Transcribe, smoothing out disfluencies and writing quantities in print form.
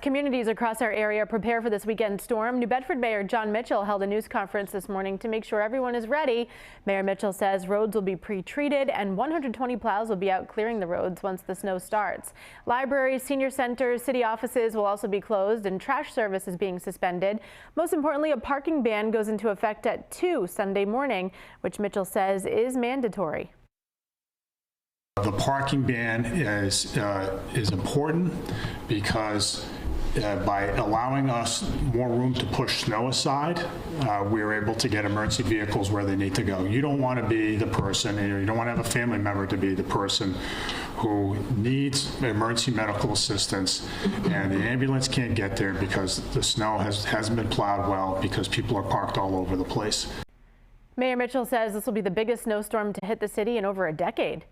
Communities across our area prepare for this weekend storm. New Bedford Mayor Jon Mitchell held a news conference this morning to make sure everyone is ready. Mayor Mitchell says roads will be pre-treated and 120 plows will be out clearing the roads once the snow starts. Libraries, senior centers, city offices will also be closed and trash service is being suspended. Most importantly, a parking ban goes into effect at 2 Sunday morning, which Mitchell says is mandatory. The parking ban is important because by allowing us more room to push snow aside, we're able to get emergency vehicles where they need to go. You don't want to be the person, you don't want to have a family member to be the person who needs emergency medical assistance and the ambulance can't get there because the snow hasn't been plowed well because people are parked all over the place. Mayor Mitchell says this will be the biggest snowstorm to hit the city in over a decade.